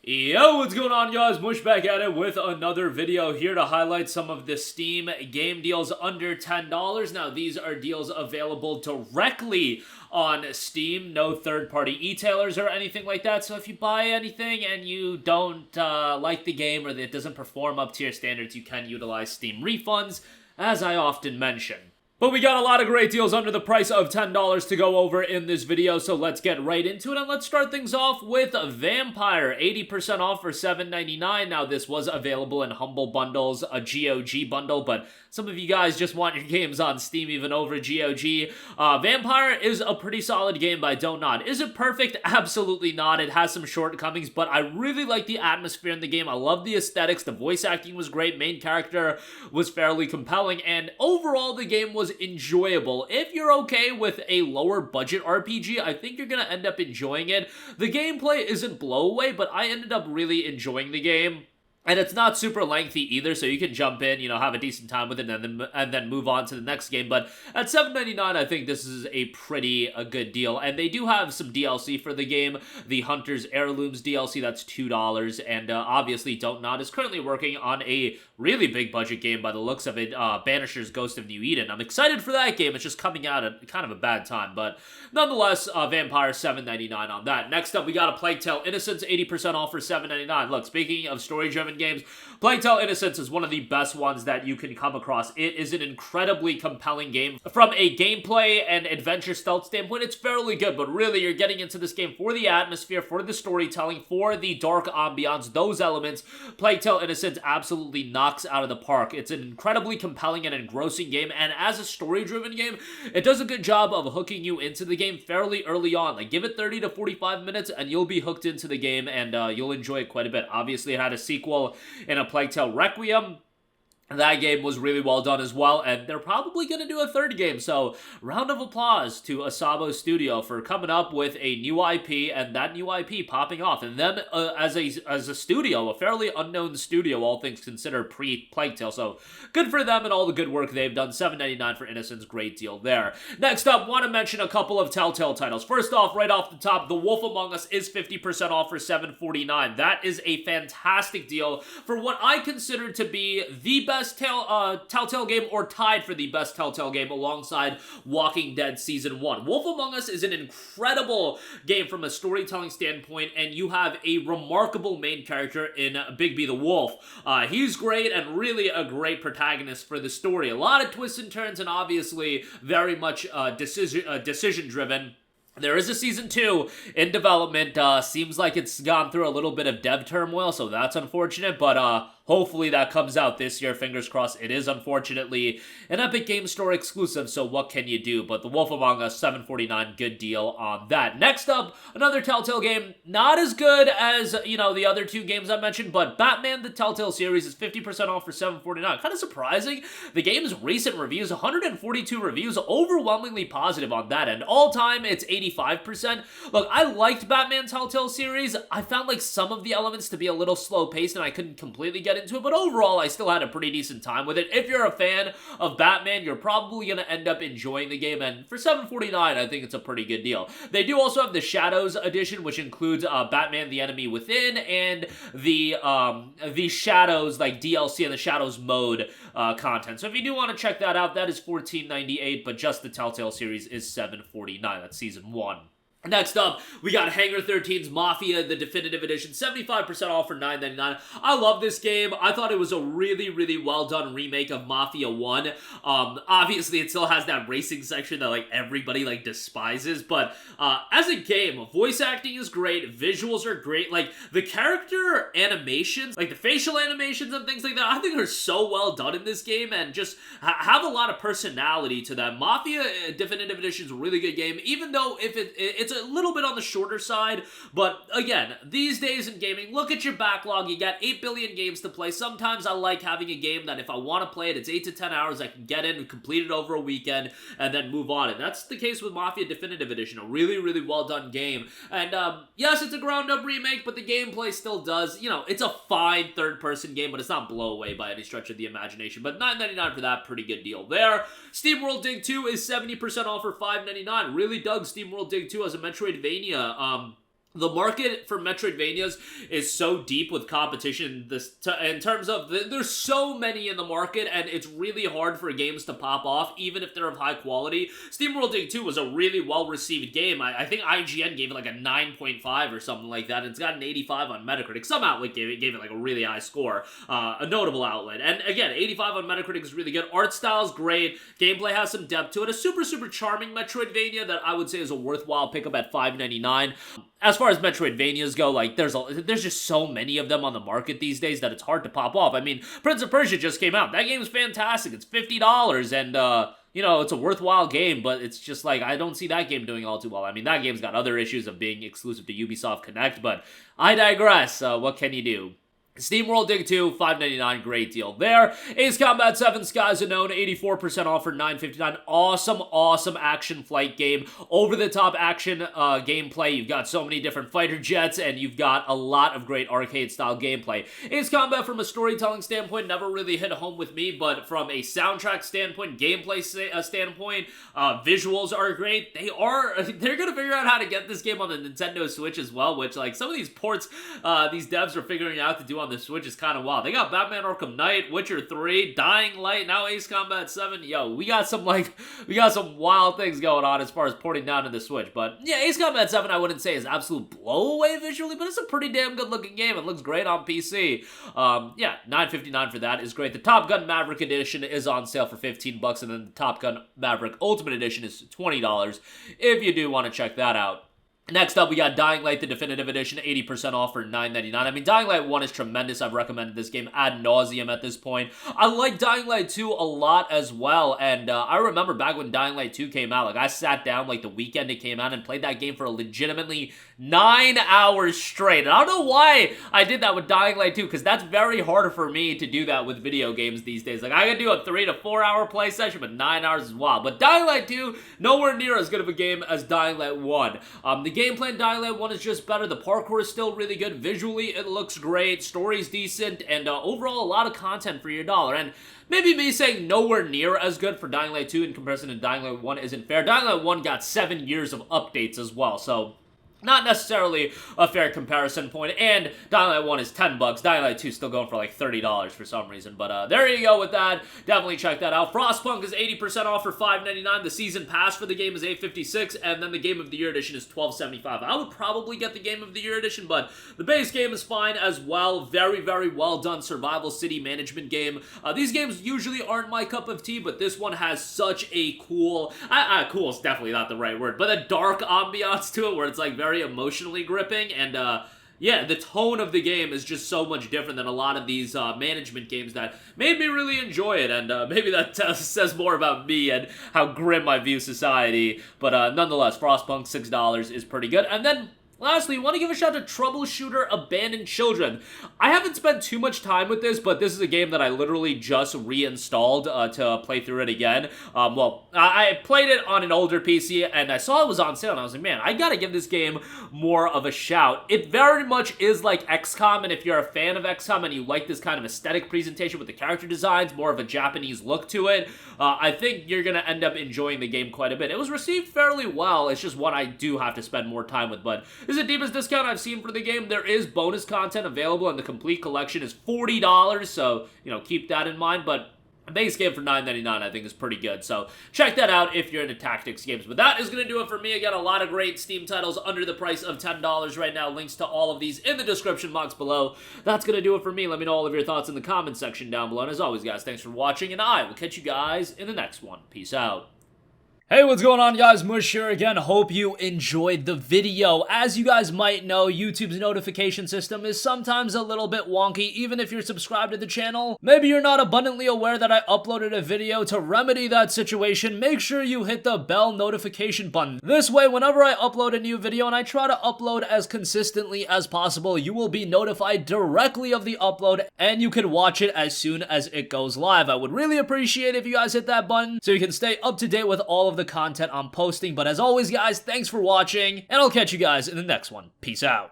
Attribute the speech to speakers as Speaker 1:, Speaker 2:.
Speaker 1: Yo, what's going on, guys? Mush back at it with another video here to highlight some of the Steam game deals under $10. Now, these are deals available directly on Steam, no third-party e-tailers or anything like that. So if you buy anything and you don't like the game or it doesn't perform up to your standards, you can utilize Steam refunds, as I often mention. But we got a lot of great deals under the price of $10 to go over in this video, so let's get right into it, and let's start things off with Vampyr, 80% off for $7.99. Now, this was available in Humble Bundles, a GOG bundle, but some of you guys just want your games on Steam even over GOG. Vampyr is a pretty solid game by Don't Nod. Is it perfect? Absolutely not. It has some shortcomings, but I really like the atmosphere in the game. I love the aesthetics. The voice acting was great. Main character was fairly compelling, and overall, the game was enjoyable. If you're okay with a lower budget RPG, I think you're gonna end up enjoying it. The gameplay isn't blowaway, but I ended up really enjoying the game. And it's not super lengthy either, so you can jump in, have a decent time with it, and then move on to the next game. But at $7.99, I think this is a pretty good deal. And they do have some DLC for the game. The Hunter's Heirlooms DLC, that's $2. And obviously, Don't Nod is currently working on a really big budget game by the looks of it, Banisher's Ghost of New Eden. I'm excited for that game. It's just coming out at kind of a bad time. But nonetheless, Vampyr, $7.99 on that. Next up, we got a Plague Tale Innocence, 80% off for $7.99. Look, speaking of story-driven games, Plague Tale Innocence is one of the best ones that you can come across. It is an incredibly compelling game. From a gameplay and adventure stealth standpoint, it's fairly good, but really you're getting into this game for the atmosphere, for the storytelling, for the dark ambiance, those elements. Plague Tale Innocence absolutely knocks out of the park. It's an incredibly compelling and engrossing game, and as a story-driven game, it does a good job of hooking you into the game fairly early on. Like, give it 30 to 45 minutes and you'll be hooked into the game, and you'll enjoy it quite a bit. Obviously, it had a sequel in A Plague Tale Requiem. That game was really well done as well, and they're probably going to do a third game, so round of applause to Asabo Studio for coming up with a new IP, and that new IP popping off, and them as a studio, a fairly unknown studio, all things considered, pre-Plague Tale, so good for them and all the good work they've done. $7.99 for Innocence, great deal there. Next up, want to mention a couple of Telltale titles. First off, right off the top, The Wolf Among Us is 50% off for $7.49. That is a fantastic deal for what I consider to be the best Telltale game, or tied for the best Telltale game alongside Walking Dead Season 1. Wolf Among Us is an incredible game from a storytelling standpoint, and you have a remarkable main character in Bigby the Wolf. He's great and really a great protagonist for the story. A lot of twists and turns, and obviously very much decision-driven. There is a Season 2 in development. Seems like it's gone through a little bit of dev turmoil, so that's unfortunate, but hopefully that comes out this year, fingers crossed. It is unfortunately an Epic Games Store exclusive, so what can you do? But The Wolf Among Us, $7.49, good deal on that. Next up, another Telltale game, not as good as, the other two games I mentioned, but Batman, the Telltale series, is 50% off for $7.49. Kind of surprising. The game's recent reviews, 142 reviews, overwhelmingly positive on that end. All time, it's 85%. Look, I liked Batman Telltale series. I found like some of the elements to be a little slow-paced, and I couldn't completely get into it, but overall, I still had a pretty decent time with it. If you're a fan of Batman, you're probably going to end up enjoying the game, and for $7.49, I think it's a pretty good deal. They do also have the Shadows edition, which includes Batman the Enemy Within, and the Shadows, like DLC and the Shadows mode content. So if you do want to check that out, that is $14.98, but just the Telltale series is $7.49. That's Season 1. Next up, we got Hangar 13's Mafia, the Definitive Edition, 75% off for $9.99. I love this game. I thought it was a really, really well-done remake of Mafia 1. Obviously, it still has that racing section that, everybody, despises, but as a game, voice acting is great, visuals are great, the character animations, the facial animations and things like that, I think are so well done in this game, and just have a lot of personality to them. Mafia Definitive Edition is a really good game, even though if it's a little bit on the shorter side, but again, these days in gaming, look at your backlog. You got 8 billion games to play. Sometimes I like having a game that if I want to play it, it's 8 to 10 hours. I can get in and complete it over a weekend and then move on. And that's the case with Mafia Definitive Edition, a really, really well done game. And yes, it's a ground up remake, but the gameplay still does, it's a fine third person game, but it's not blow away by any stretch of the imagination. But $9.99 for that, pretty good deal there. SteamWorld Dig 2 is 70% off for $5.99. Really dug SteamWorld Dig 2 as a Metroidvania the market for Metroidvanias is so deep with competition in terms of there's so many in the market, and it's really hard for games to pop off even if they're of high quality. SteamWorld Dig 2 was a really well-received game. I think IGN gave it like a 9.5 or something like that, and it's got an 85 on Metacritic. Some outlet gave it like a really high score, a notable outlet. And again, 85 on Metacritic is really good. Art style's great. Gameplay has some depth to it. A super charming Metroidvania that I would say is a worthwhile pickup at $5.99. As far as Metroidvanias go, like, there's just so many of them on the market these days that it's hard to pop off. I mean, Prince of Persia just came out. That game's fantastic. It's $50, and, you know, it's a worthwhile game, but it's just like, I don't see that game doing all too well. I mean, that game's got other issues of being exclusive to Ubisoft Connect, but I digress. What can you do? SteamWorld Dig 2, $5.99, great deal there. Ace Combat 7, Skies Unknown, 84% off for $9.59. Awesome action flight game. Over-the-top action gameplay. You've got so many different fighter jets, and you've got a lot of great arcade-style gameplay. Ace Combat, from a storytelling standpoint, never really hit home with me, but from a soundtrack standpoint, gameplay standpoint, visuals are great. They're gonna figure out how to get this game on the Nintendo Switch as well, which, like, some of these ports these devs are figuring out to do on the Switch is kind of wild. They got Batman Arkham Knight, Witcher 3, Dying Light, now Ace Combat 7. Yo, we got some wild things going on as far as porting down to the Switch. But yeah, Ace Combat 7 I wouldn't say is absolute blowaway visually, but it's a pretty damn good looking game. It looks great on PC. Yeah, $9.59 for that is great. The Top Gun Maverick Edition is on sale for $15, and then the Top Gun Maverick Ultimate Edition is $20 if you do want to check that out. Next up, we got Dying Light, the Definitive Edition, 80% off for $9.99. I mean, Dying Light 1 is tremendous. I've recommended this game ad nauseum at this point. I like Dying Light 2 a lot as well, and I remember back when Dying Light 2 came out, like, I sat down, like, the weekend it came out and played that game for a legitimately 9 hours straight. And I don't know why I did that with Dying Light 2, because that's very hard for me to do that with video games these days. Like, I can do a 3 to 4 hour play session, but 9 hours is wild. But Dying Light 2, nowhere near as good of a game as Dying Light 1. The gameplay in Dying Light 1 is just better. The parkour is still really good. Visually, it looks great. Story's decent. And overall, a lot of content for your dollar. And maybe me saying nowhere near as good for Dying Light 2 in comparison to Dying Light 1 isn't fair. Dying Light 1 got 7 years of updates as well. So not necessarily a fair comparison point, and Dying Light 1 is $10. Dying Light 2 is still going for like $30 for some reason, but there you go with that. Definitely check that out. Frostpunk is 80% off for $5.99. The season pass for the game is $8.56, and then the Game of the Year edition is $12.75. I would probably get the Game of the Year edition, but the base game is fine as well. Very well done survival city management game. These games usually aren't my cup of tea, but this one has such a cool is definitely not the right word, but a dark ambiance to it where it's like very emotionally gripping, and yeah, the tone of the game is just so much different than a lot of these management games that made me really enjoy it, and maybe that says more about me and how grim I view society, but nonetheless, Frostpunk, $6 is pretty good. And then lastly, I want to give a shout out to Troubleshooter Abandoned Children. I haven't spent too much time with this, but this is a game that I literally just reinstalled to play through it again. Well, I played it on an older PC, and I saw it was on sale, and I was like, man, I gotta give this game more of a shout. It very much is like XCOM, and if you're a fan of XCOM and you like this kind of aesthetic presentation with the character designs, more of a Japanese look to it, I think you're gonna end up enjoying the game quite a bit. It was received fairly well. It's just one I do have to spend more time with, but this is the deepest discount I've seen for the game. There is bonus content available, and the complete collection is $40, so, you know, keep that in mind, but a base game for $9.99 I think is pretty good, so check that out if you're into tactics games. But that is going to do it for me. Again, a lot of great Steam titles under the price of $10 right now. Links to all of these in the description box below. That's going to do it for me. Let me know all of your thoughts in the comment section down below. And as always, guys, thanks for watching, and I will catch you guys in the next one. Peace out. Hey, what's going on, guys? Mush here again. Hope you enjoyed the video. As you guys might know, YouTube's notification system is sometimes a little bit wonky, even if you're subscribed to the channel. Maybe you're not abundantly aware that I uploaded a video. To remedy that situation, make sure you hit the bell notification button. This way, whenever I upload a new video, and I try to upload as consistently as possible, you will be notified directly of the upload, and you can watch it as soon as it goes live. I would really appreciate if you guys hit that button so you can stay up to date with all of the content I'm posting. But as always, guys, thanks for watching, and I'll catch you guys in the next one. Peace out.